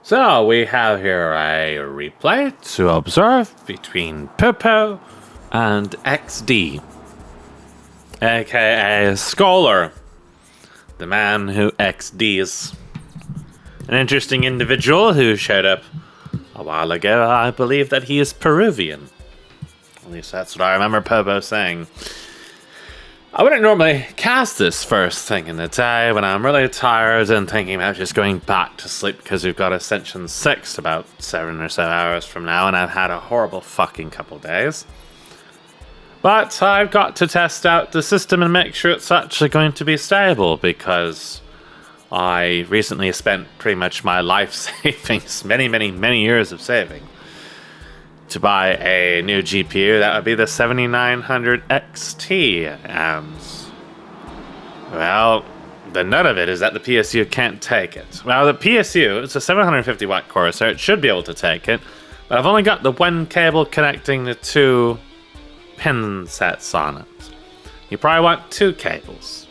So we have here a replay to observe between Pr0nogo and XD, aka Scoler, the man who XDs. An interesting individual who showed up a while ago. I believe that he is Peruvian. At least that's what I remember Pr0nogo saying. I wouldn't normally cast this first thing in the day when I'm really tired and thinking about just going back to sleep because we've got Ascension 6 about 7 or so hours from now and I've had a horrible fucking couple days. But I've got to test out the system and make sure it's actually going to be stable because I recently spent pretty much my life savings, many years of saving, to buy a new GPU. That would be the 7900 XT, and well, the nut of it is that the PSU can't take it. Well, the PSU, it's a 750 watt core, so it should be able to take it, but I've only got the one cable connecting the two pin sets on it. You probably want two cables,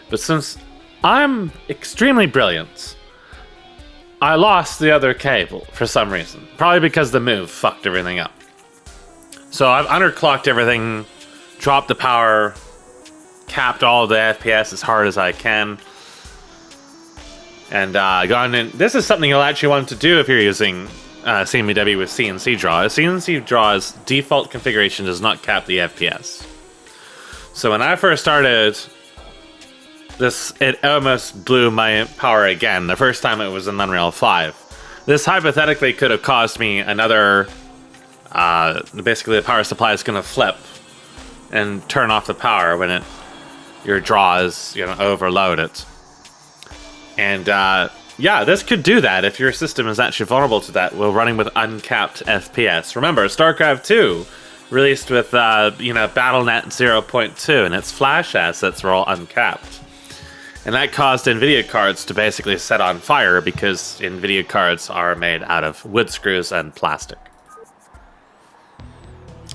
but since I'm extremely brilliant, I lost the other cable for some reason. Probably because the move fucked everything up. So I've underclocked everything, dropped the power, capped all the FPS as hard as I can, and gone in. This is something you'll actually want to do if you're using CMBW with CNC draw. CNC draw's default configuration does not cap the FPS. So when I first started this, it almost blew my power again. The first time it was in Unreal 5. This hypothetically could have caused me another... basically the power supply is going to flip and turn off the power when your draw is overloaded. And yeah, this could do that if your system is actually vulnerable to that while running with uncapped FPS. Remember, Starcraft 2 released with BattleNet 0.2 and its flash assets were all uncapped. And that caused NVIDIA cards to basically set on fire because NVIDIA cards are made out of wood screws and plastic.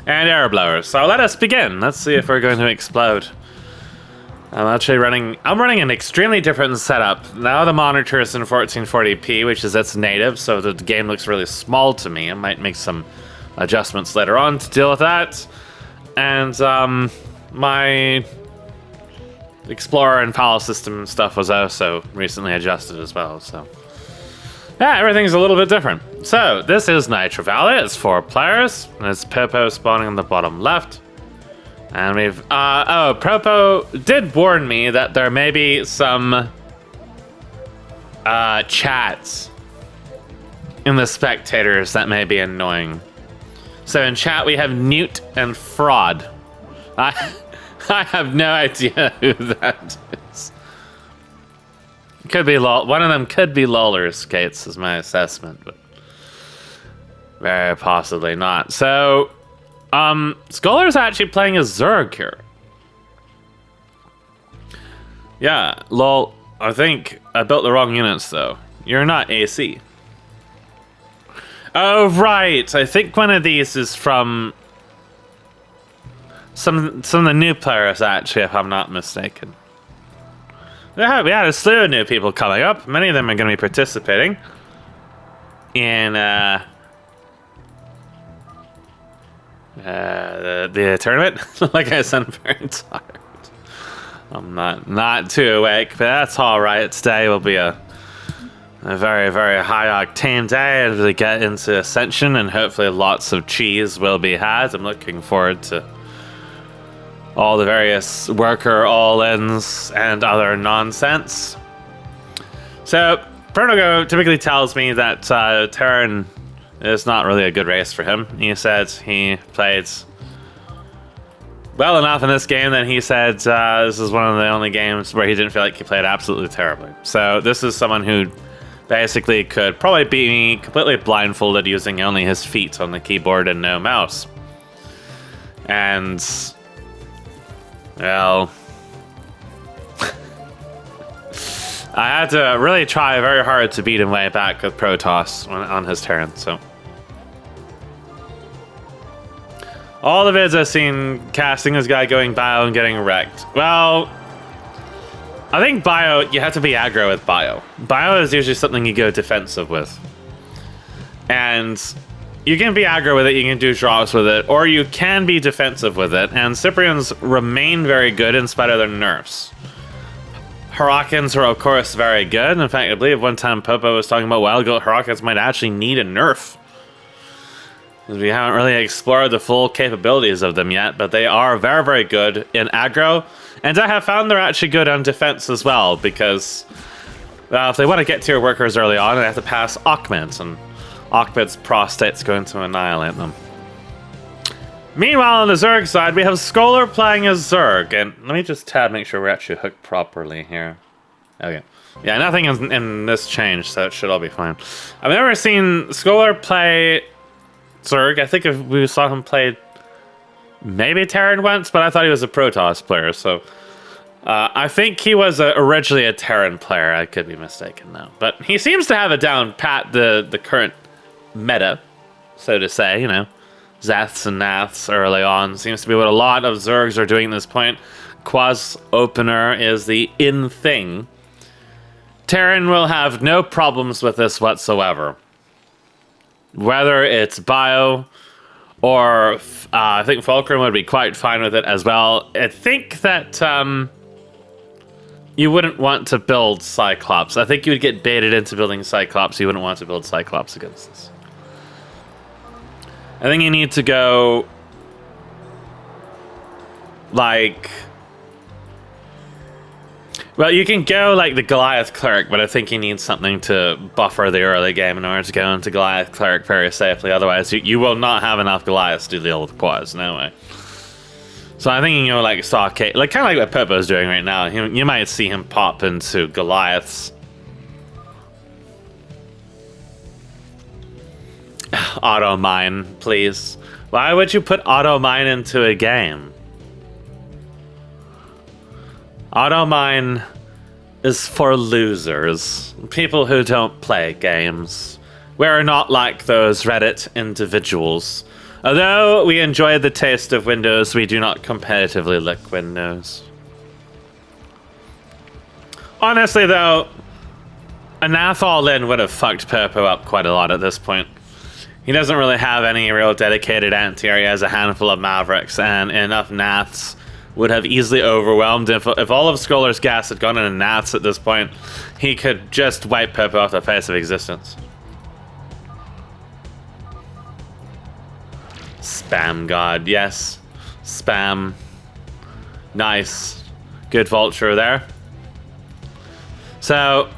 And air blowers. So let us begin. Let's see if we're going to explode. I'm running an extremely different setup. Now the monitor is in 1440p, which is its native, so the game looks really small to me. I might make some adjustments later on to deal with that. And my Explorer and file system stuff was also recently adjusted as well, so yeah, everything's a little bit different. So this is Nitro Valley. It's 4 players, and it's Pr0nogo spawning on the bottom left. And we've Pr0nogo did warn me that there may be some chats in the spectators that may be annoying. So in chat we have Newt and Fraud. I have no idea who that is. Could be one of them could be Lawler Skates is my assessment, but very possibly not. So, Scoler's actually playing as Zerg here. Yeah, lol. I think I built the wrong units though. You're not AC. Oh right, I think one of these is from some of the new players, actually, if I'm not mistaken. Yeah, we had a slew of new people coming up. Many of them are going to be participating in the tournament. Like I said, I'm very tired. I'm not too awake, but that's all right. Today will be a very, very high octane day as we get into Ascension, and hopefully lots of cheese will be had. I'm looking forward to all the various worker all-ins and other nonsense. So, Pr0nogo typically tells me that Terran is not really a good race for him. He said he played well enough in this game that he said this is one of the only games where he didn't feel like he played absolutely terribly. So this is someone who basically could probably beat me completely blindfolded using only his feet on the keyboard and no mouse. And well, I had to really try very hard to beat him way back with Protoss on his turn, so. All the vids I've seen casting this guy going bio and getting wrecked. Well, I think bio, you have to be aggro with bio. Bio is usually something you go defensive with. And you can be aggro with it, you can do drops with it, or you can be defensive with it. And Cyprians remain very good in spite of their nerfs. Hurricanes are, of course, very good. In fact, I believe one time Popo was talking about a while ago, Hurricanes might actually need a nerf. We haven't really explored the full capabilities of them yet, but they are very, very good in aggro. And I have found they're actually good on defense as well, because if they want to get to your workers early on, they have to pass Achmed, and Achmed's prostate's going to annihilate them. Meanwhile, on the Zerg side, we have Scoler playing as Zerg, and let me just make sure we're actually hooked properly here. Okay. Yeah, nothing in this changed, so it should all be fine. I've never seen Scoler play Zerg. I think if we saw him play maybe Terran once, but I thought he was a Protoss player, so I think he was originally a Terran player. I could be mistaken now, but he seems to have it down pat the current meta, so to say, you know, Zaths and Naths early on seems to be what a lot of Zergs are doing at this point. Quas opener is the in thing. Terran will have no problems with this whatsoever. Whether it's bio or I think Fulcrum would be quite fine with it as well. I think that you wouldn't want to build Cyclops. I think you would get baited into building Cyclops. You wouldn't want to build Cyclops against this. I think you need to go like... Well, you can go like the Goliath Cleric, but I think you need something to buffer the early game in order to go into Goliath Cleric very safely. Otherwise, you will not have enough Goliaths to deal with quads, no way. So I think you can go like Starcade, like kind of like what Popo's doing right now. You might see him pop into Goliaths. Auto mine, please. Why would you put auto mine into a game? Auto mine is for losers, people who don't play games. We're not like those Reddit individuals. Although we enjoy the taste of Windows, we do not competitively lick Windows. Honestly though, a Nath all-in would have fucked Popo up quite a lot at this point. He doesn't really have any real dedicated anti-air. He has a handful of Mavericks, and enough Naths would have easily overwhelmed. If all of Scholar's gas had gone into Naths at this point, he could just wipe Popo off the face of existence. Spam God, yes. Spam. Nice. Good vulture there. So,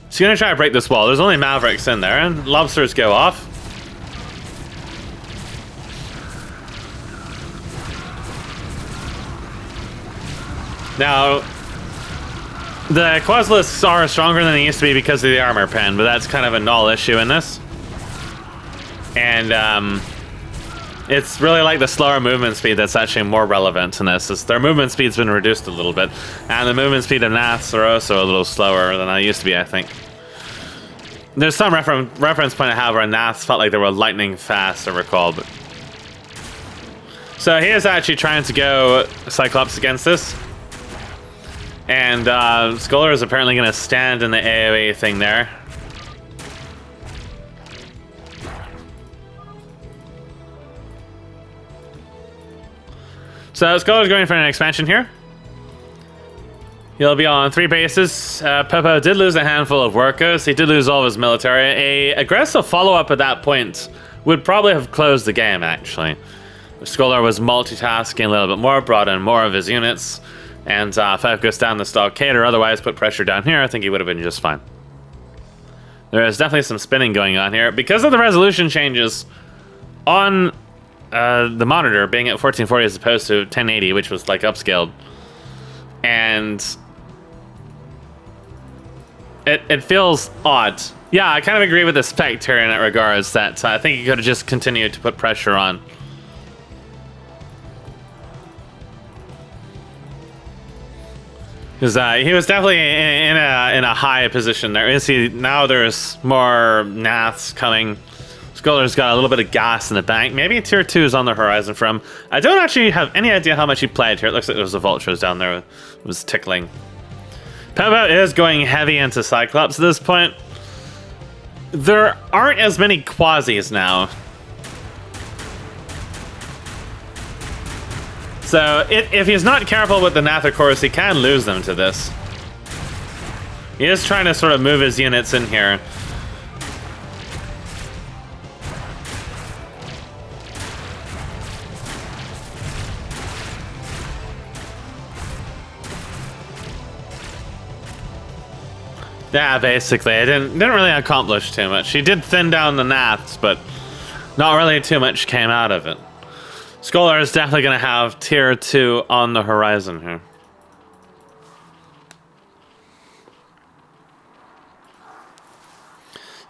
he's going to try to break this wall. There's only Mavericks in there, and lobsters go off. Now, the Quaslists are stronger than they used to be because of the armor pen, but that's kind of a null issue in this. And it's really like the slower movement speed that's actually more relevant in this. Their movement speed's been reduced a little bit, and the movement speed of Naths are also a little slower than they used to be, I think. There's some reference point I have where Naths felt like they were lightning fast, I recall. But so he is actually trying to go Cyclops against this. And Scoler is apparently going to stand in the AoE thing there. So Scoler's going for an expansion here. He'll be on 3 bases. Popo did lose a handful of workers. He did lose all of his military. A aggressive follow-up at that point would probably have closed the game, actually. Scoler was multitasking a little bit more, brought in more of his units. And focus down the stockade or otherwise put pressure down here, I think he would have been just fine. There is definitely some spinning going on here. Because of the resolution changes on the monitor being at 1440 as opposed to 1080, which was like upscaled. And it feels odd. Yeah, I kind of agree with the Spectre in that regards that I think he could have just continued to put pressure on. Because he was definitely in a high position there. Now there's more Naths coming. Scholar's got a little bit of gas in the bank. Maybe tier 2 is on the horizon for him. I don't actually have any idea how much he played here. It looks like there was the vultures down there. It was tickling. Pr0nogo is going heavy into Cyclops at this point. There aren't as many quasis now. So if he's not careful with the Nather cores, he can lose them to this. He is trying to sort of move his units in here. Yeah, basically, it didn't really accomplish too much. He did thin down the Naths, but not really too much came out of it. Scoler is definitely going to have tier 2 on the horizon here.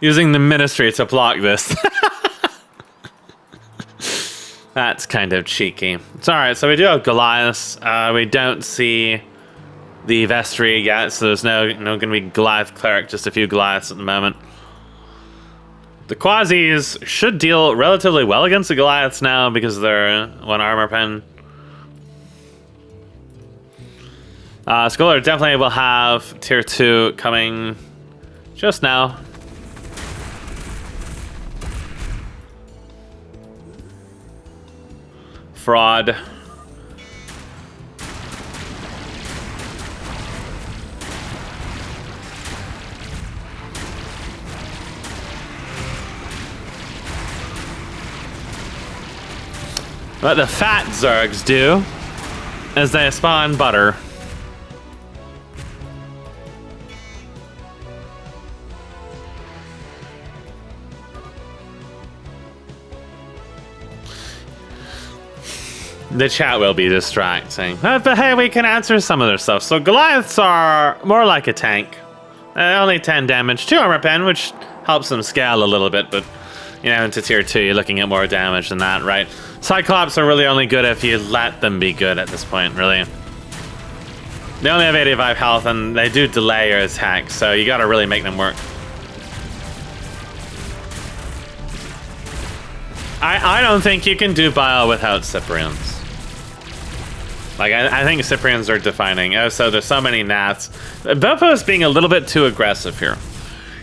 Using the Ministry to block this. That's kind of cheeky. It's alright, so we do have Goliath. We don't see the Vestry yet, so there's no going to be Goliath Cleric, just a few Goliaths at the moment. The Quasis should deal relatively well against the Goliaths now because they're 1 armor pen. Scoler definitely will have tier 2 coming just now. Fraud. What the fat Zergs do is they spawn butter. The chat will be distracting. But hey, we can answer some of their stuff. So Goliaths are more like a tank. Only 10 damage, 2 armor pen, which helps them scale a little bit, but you know, into tier 2, you're looking at more damage than that, right? Cyclops are really only good if you let them be good at this point, really. They only have 85 health, and they do delay your attack, so you gotta really make them work. I don't think you can do Bile without Cyprians. Like, I think Cyprians are defining. Oh, so there's so many Naths. Beppo is being a little bit too aggressive here.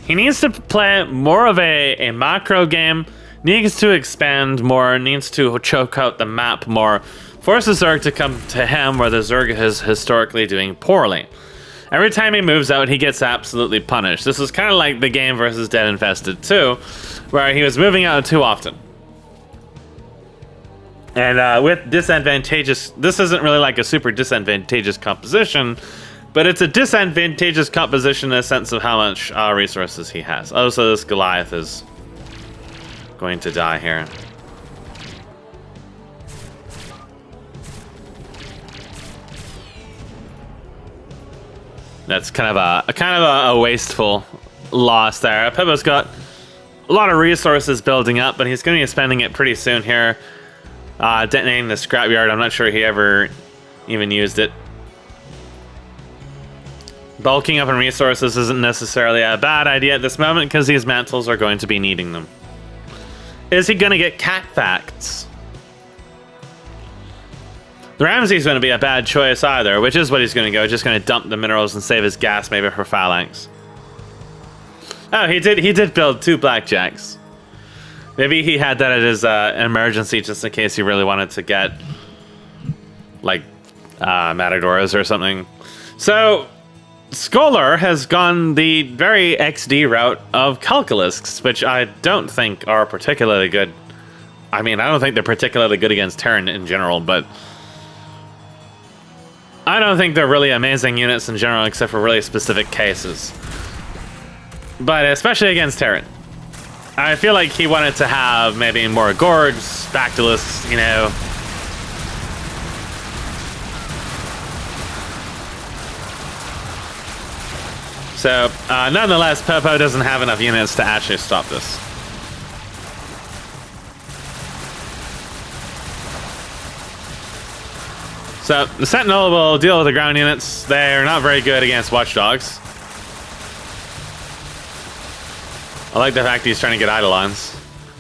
He needs to play more of a macro game, needs to expand more, needs to choke out the map more, force the Zerg to come to him where the Zerg is historically doing poorly. Every time he moves out, he gets absolutely punished. This is kind of like the game versus Dead Infested 2, where he was moving out too often. And with disadvantageous, this isn't really like a super disadvantageous composition, but it's a disadvantageous composition in a sense of how much resources he has. Also, this Goliath is going to die here. That's kind of a wasteful loss there. Pippo's got a lot of resources building up, but he's going to be spending it pretty soon here. Detonating the scrapyard, I'm not sure he ever even used it. Bulking up on resources isn't necessarily a bad idea at this moment because these mantles are going to be needing them. Is he going to get cat facts? The Ramsey's going to be a bad choice either, which is what he's going to go. Just going to dump the minerals and save his gas maybe for Phalanx. Oh, he did build 2 blackjacks. Maybe he had that as an emergency just in case he really wanted to get like Matadoras or something. So Scoler has gone the very XD route of Calculisks, which I don't think are particularly good. I mean, I don't think they're particularly good against Terran in general, but I don't think they're really amazing units in general except for really specific cases. But especially against Terran. I feel like he wanted to have maybe more Gorgs, Bactylists, you know. So, nonetheless, Popo doesn't have enough units to actually stop this. So, the Sentinel will deal with the ground units. They're not very good against Watchdogs. I like the fact he's trying to get Eidolons.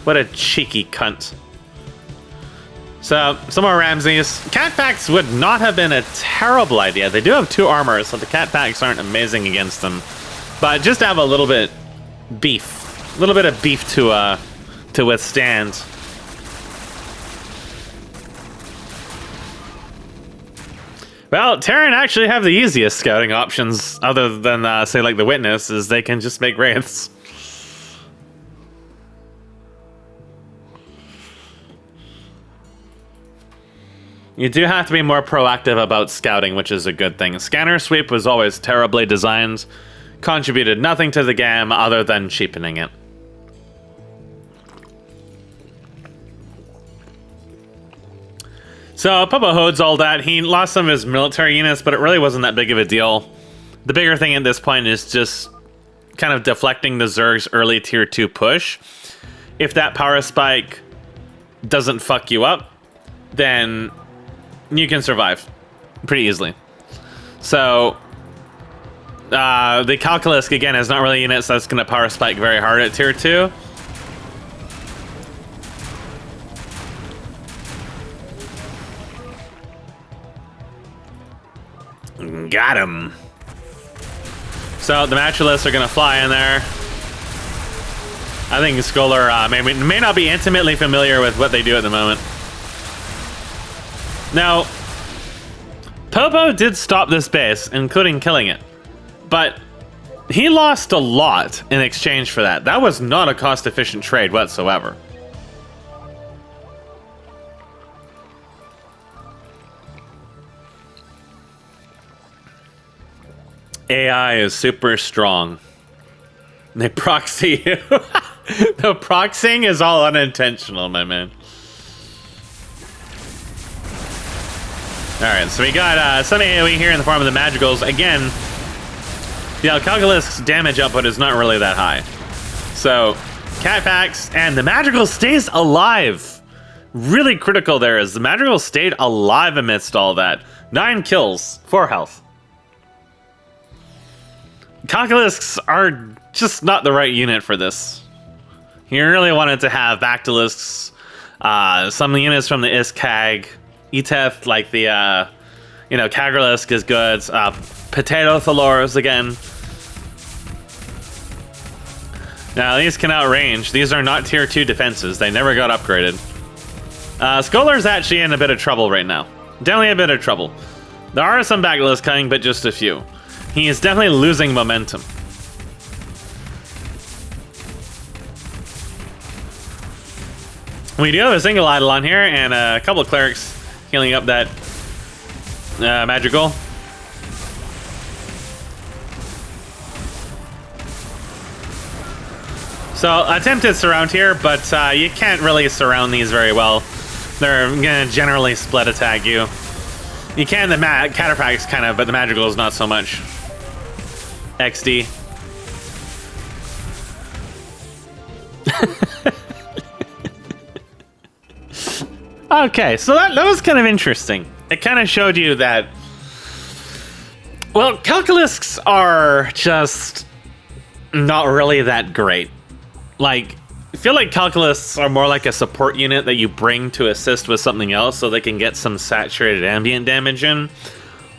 What a cheeky cunt. So, some more Ramses. Cat packs would not have been a terrible idea. They do have 2 armor, so the cat packs aren't amazing against them. But just to have a little bit beef. A little bit of beef to withstand. Well, Terran actually have the easiest scouting options, other than, say, like the Witness, is they can just make wraiths. You do have to be more proactive about scouting, which is a good thing. Scanner Sweep was always terribly designed, contributed nothing to the game other than cheapening it. So, Popo holds all that. He lost some of his military units, but it really wasn't that big of a deal. The bigger thing at this point is just kind of deflecting the Zerg's early tier 2 push. If that power spike doesn't fuck you up, then you can survive pretty easily. So, the Calculus, again, is not really units that's going to power spike very hard at tier 2. Got him. So the Matchulists are going to fly in there. I think Scoler may not be intimately familiar with what they do at the moment. Now, Popo did stop this base, including killing it. But he lost a lot in exchange for that. That was not a cost-efficient trade whatsoever. AI is super strong. They proxy you. The proxying is all unintentional, my man. Alright, so we got some AoE here in the form of the Magicals. Again, the Calculus damage output is not really that high. So, Cat Packs, and the Magical stays alive. Really critical there is the Magical stayed alive amidst all that. 9 kills, 4 health. Calculists are just not the right unit for this. You really wanted to have Bactylisks, some units from the Iskag, Eteth, like the, Kagralisk is good, Potato Thalors again. Now, these can outrange. These are not tier 2 defenses. They never got upgraded. Scholar's actually in a bit of trouble right now. Definitely a bit of trouble. There are some Bactylisks coming, but just a few. He is definitely losing momentum. We do have a single idol on here and a couple of clerics healing up that magical. So attempted surround here, but you can't really surround these very well. They're gonna generally split attack you. You can the Catapacts kind of, but the magical is not so much. XD. Okay, so that was kind of interesting. It kind of showed you that, well, Calculists are just not really that great. Like, I feel like Calculists are more like a support unit that you bring to assist with something else so they can get some saturated ambient damage in.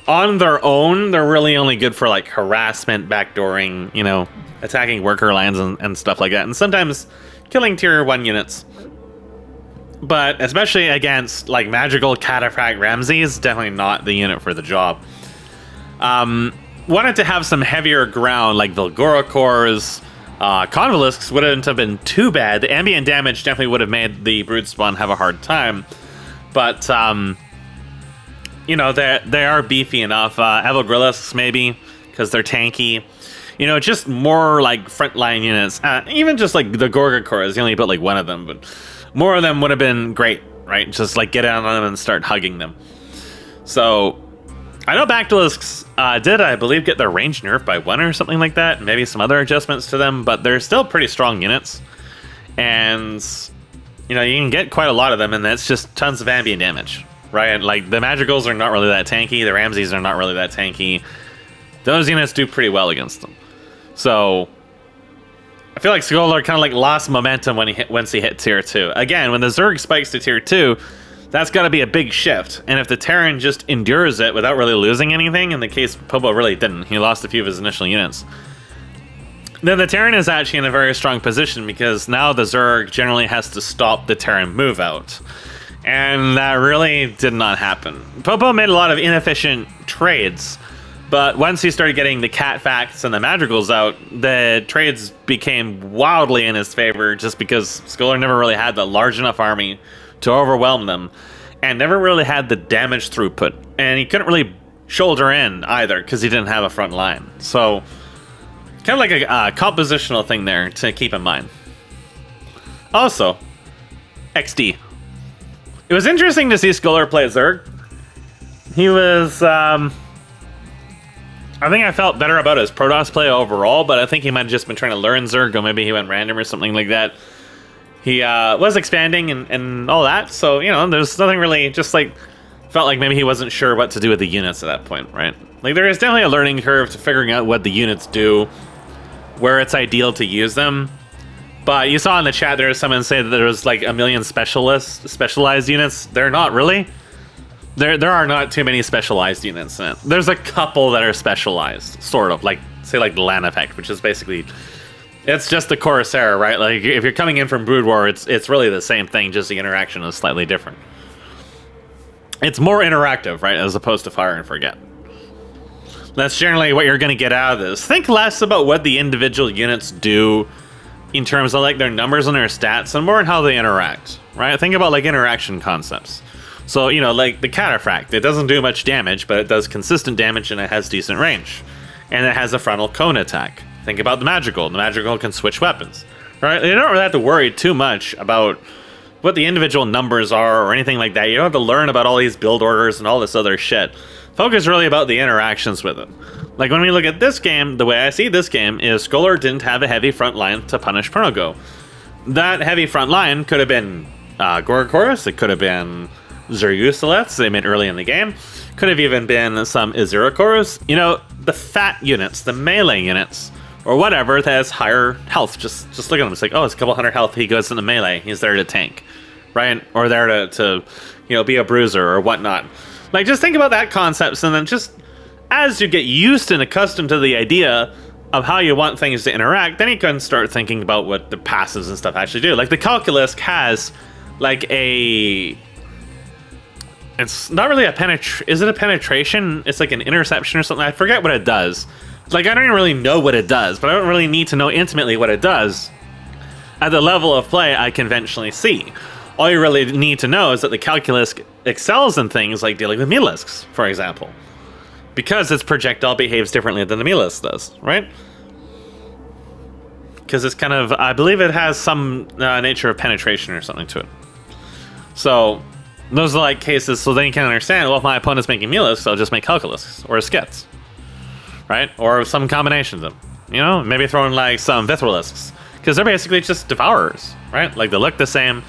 On their own, they're really only good for like harassment, backdooring, attacking worker lands and stuff like that. And sometimes killing tier 1 units. But especially against like magical Cataphract Ramses, definitely not the unit for the job. Wanted to have some heavier ground like Vilgoricors. Convalisks wouldn't have been too bad. The ambient damage definitely would have made the Brood Spawn have a hard time. But, they are beefy enough. Evolgrillisks maybe, because they're tanky. Just more like frontline units. Even just like the Gorgacors, you only built like one of them, but more of them would have been great, right? Just like get on them and start hugging them. So, I know Bactylisks did, I believe, get their range nerfed by 1 or something like that. Maybe some other adjustments to them, but they're still pretty strong units. And, you can get quite a lot of them, and that's just tons of ambient damage, right? Like, the Magicals are not really that tanky. The Ramses are not really that tanky. Those units do pretty well against them. So, I feel like Scoler kind of like lost momentum when once he hit tier 2. Again, when the Zerg spikes to tier 2, That's got to be a big shift. And if the Terran just endures it without really losing anything, in the case Popo really didn't, he lost a few of his initial units, then the Terran is actually in a very strong position because now the Zerg generally has to stop the Terran move out. And that really did not happen. Popo made a lot of inefficient trades, but once he started getting the cat facts and the madrigals out, the trades became wildly in his favor just because Scoler never really had the large enough army to overwhelm them, and never really had the damage throughput, and he couldn't really shoulder in either because he didn't have a front line. So kind of like a compositional thing there to keep in mind. Also, XD. It was interesting to see Scoler play Zerg. He was I think I felt better about his Protoss play overall, but I think he might have just been trying to learn Zerg, or maybe he went random or something like that. He was expanding and all that, so, you know, there's nothing really, just like, felt like maybe he wasn't sure what to do with the units at that point, right? Like, there is definitely a learning curve to figuring out what the units do, where it's ideal to use them. But you saw in the chat there was someone say that there was like a million specialized units. They're not really. There are not too many specialized units in it. There's a couple that are specialized, sort of, like, say, like the Land Effect, which is basically... It's just the Corsair, right? Like, if you're coming in from Brood War, it's really the same thing, just the interaction is slightly different. It's more interactive, right, as opposed to Fire and Forget. That's generally what you're going to get out of this. Think less about what the individual units do in terms of, like, their numbers and their stats, and more on how they interact, right? Think about, like, interaction concepts. So, you know, like the Cataphract, it doesn't do much damage, but it does consistent damage and it has decent range. And it has a frontal cone attack. Think about the Magical. The Magical can switch weapons, right? You don't really have to worry too much about what the individual numbers are or anything like that. You don't have to learn about all these build orders and all this other shit. Focus really about the interactions with it. Like, when we look at this game, the way I see this game is Scoler didn't have a heavy front line to punish Pr0nogo. That heavy front line could have been Gorgosaurus, it could have been Zergusoleths they made early in the game, could have even been some Izirakoros. You know, the fat units, the melee units, or whatever that has higher health. Just look at him. It's like, oh, it's a couple hundred health. He goes into melee. He's there to tank, right? Or there to you know, be a bruiser or whatnot. Like, just think about that concepts, and then just as you get used and accustomed to the idea of how you want things to interact, then you can start thinking about what the passives and stuff actually do. Like, the Calculus has like a... It's not really a is it a penetration? It's like an interception or something. I forget what it does. Like, I don't even really know what it does, but I don't really need to know intimately what it does at the level of play I conventionally see. All you really need to know is that the Calculus excels in things like dealing with Melisks, for example, because its projectile behaves differently than the Melisk does, right? Because it's kind of, I believe it has some nature of penetration or something to it. So those are like cases, so then you can understand, well, if my opponent's making Melisks, I'll just make Calculus or Skets. Right? Or some combination of them. You know, maybe throw in like some Vithrilisks, because they're basically just devourers, right? Like, they look the same,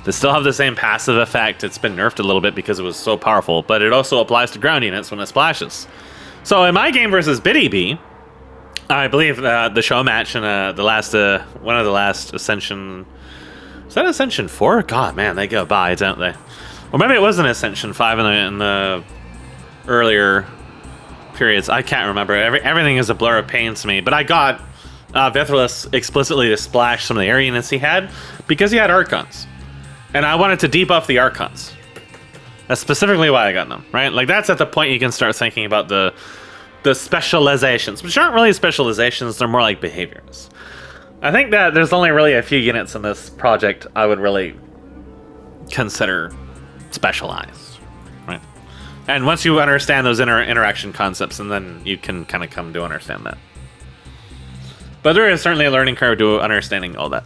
they still have the same passive effect. It's been nerfed a little bit because it was so powerful, but it also applies to ground units when it splashes. So in my game versus Biddy B, I believe the show match in the last one of the last Ascension, is that Ascension 4? God, man, they go by, don't they? Or maybe it was an Ascension 5 in the earlier periods. I can't remember. Everything is a blur of pain to me. But I got Vithrilis explicitly to splash some of the area units he had because he had Archons. And I wanted to debuff the Archons. That's specifically why I got them, right? Like, that's at the point you can start thinking about the specializations, which aren't really specializations, they're more like behaviors. I think that there's only really a few units in this project I would really consider specialized, right? And once you understand those interaction concepts, and then you can kind of come to understand that. But there is certainly a learning curve to understanding all that.